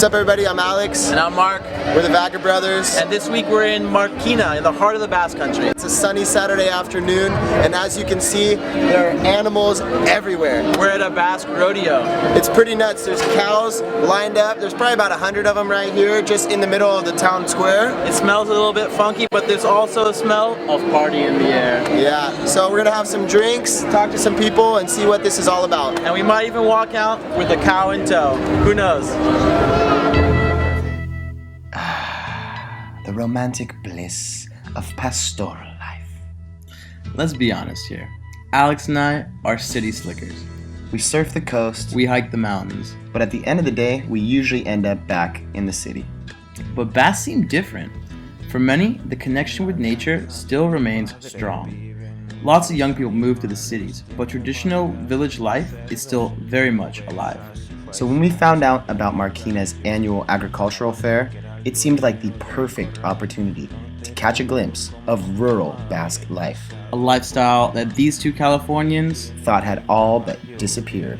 What's up, everybody? I'm Alex. And I'm Mark. We're the Vagabrothers. And this week we're in Markina, in the heart of the Basque country. It's a sunny Saturday afternoon, and as you can see, there are animals everywhere. We're at a Basque rodeo. It's pretty nuts. There's cows lined up. There's probably about 100 of them right here, just in the middle of the town square. It smells a little bit funky, but there's also a smell of party in the air. Yeah, so we're gonna have some drinks, talk to some people, and see what this is all about. And we might even walk out with a cow in tow. Who knows? The romantic bliss of pastoral life. Let's be honest here. Alex and I are city slickers. We surf the coast, We hike the mountains. but at the end of the day, we usually end up back in the city. But Basques seem different. For many, the connection with nature still remains strong. Lots of young people move to the cities, but traditional village life is still very much alive. So when we found out about Markina's annual agricultural fair, it seemed like the perfect opportunity to catch a glimpse of rural Basque life. A lifestyle that these two Californians Thought had all but disappeared.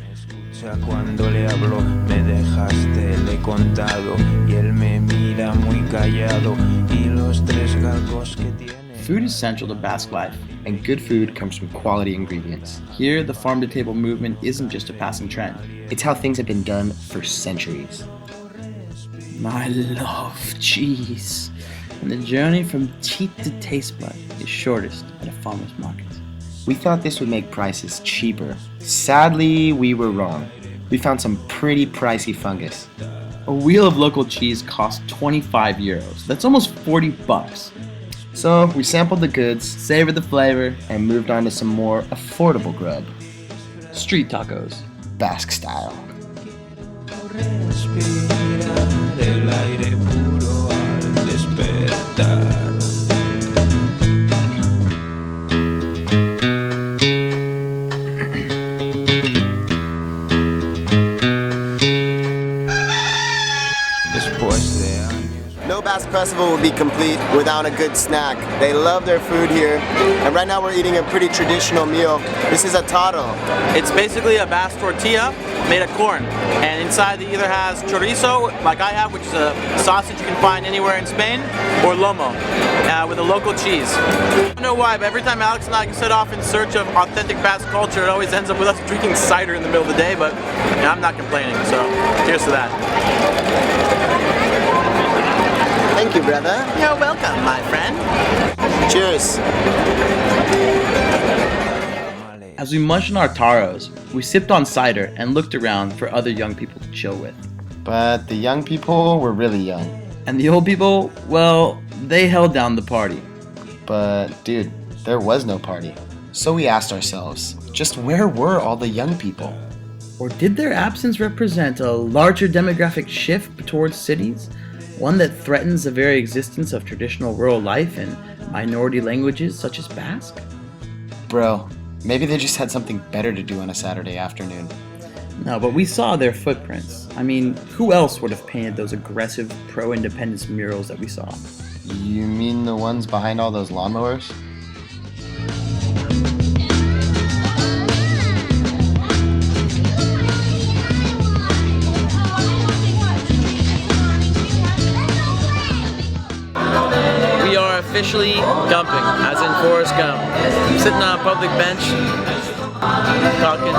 Cuando le hablo, me dejaste, le he contado, y él me mira muy callado, y los tres galgos que tiene. Food is central to Basque life. And good food comes from quality ingredients. Here, the farm-to-table movement isn't just a passing trend. It's how things have been done for centuries. My love, cheese. And the journey from teeth to taste bud is shortest at a farmer's market. We thought this would make prices cheaper. Sadly, we were wrong. We found some pretty pricey fungus. A wheel of local cheese costs 25 euros. That's almost 40 bucks. So we sampled the goods Savor the flavor. and moved on to some more affordable grub, Street tacos. Basque style. Respirar el aire puro al despertar. Después de años. No Basque Festival would be complete without a good snack. They love their food here, and right now we're eating a pretty traditional meal. This is a taro. It's basically a Basque tortilla made of corn. And inside it either has chorizo, like I have, which is a sausage you can find anywhere in Spain, or lomo, with a local cheese. I don't know why, but every time Alex and I set off in search of authentic Basque culture, it always ends up with us drinking cider in the middle of the day, but I'm not complaining, so cheers to that. Thank you, brother. You're welcome, my friend. Cheers. As we munched on our taros, we sipped on cider and looked around for other young people to chill with. But the young people were really young. And the old people, well, they held down the party. But dude, there was no party. So we asked ourselves, just where were all the young people? Or did their absence represent a larger demographic shift towards cities? One that threatens the very existence of traditional rural life and minority languages such as Basque? Bro, maybe they just had something better to do on a Saturday afternoon. No, but we saw their footprints. I mean, who else would have painted those aggressive pro-independence murals that we saw? You mean the ones behind all those lawnmowers? We are officially dumping, as in Forrest Gump. Sitting on a public bench, talking,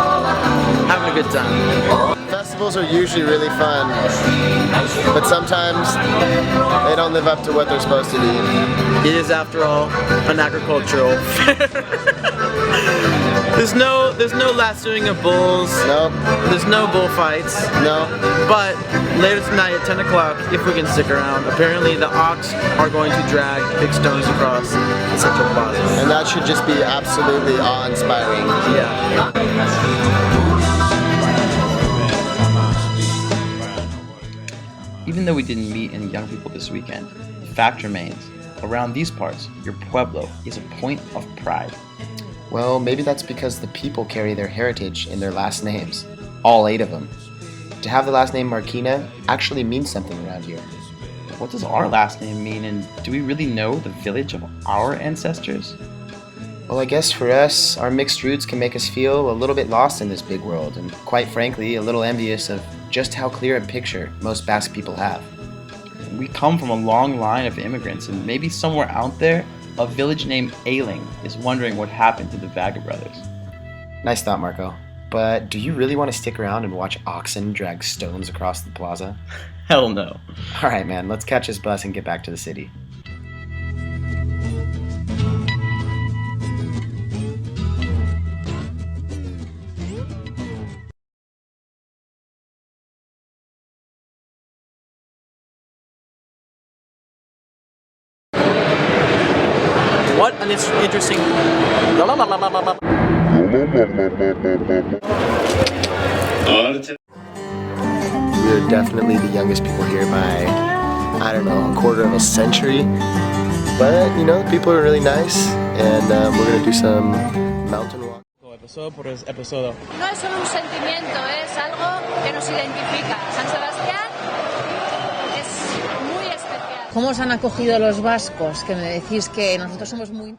having a good time. Festivals are usually really fun, but sometimes they don't live up to what they're supposed to be. It is, after all, an agricultural fair. There's no lassoing of bulls. Nope, There's no bullfights. no. But later tonight at 10 o'clock, if we can stick around, apparently the ox are going to drag big stones across the Central Plaza. And that should just be absolutely awe-inspiring. Yeah. Even though we didn't meet any young people this weekend, the fact remains, around these parts, your pueblo is a point of pride. Well, maybe that's because the people carry their heritage in their last names. All 8 of them. To have the last name Markina actually means something around here. What does our last name mean, and do we really know the village of our ancestors? Well, I guess for us, our mixed roots can make us feel a little bit lost in this big world, and quite frankly, a little envious of just how clear a picture most Basque people have. We come from a long line of immigrants, and maybe somewhere out there, a village named Ailing is wondering what happened to the Vagabrothers. Nice thought, Marco. But do you really want to stick around and watch oxen drag stones across the plaza? Hell no. Alright, man, let's catch this bus and get back to the city. What an interesting. We're definitely the youngest people here by, I don't know, a quarter of a century. But, you know, people are really nice, and we're going to do some mountain walk. Episodio por episodio. No es solo un sentimiento, es algo que nos identifica. San Sebastián es muy especial. ¿Cómo os han acogido los vascos? Que me decís que nosotros somos muy...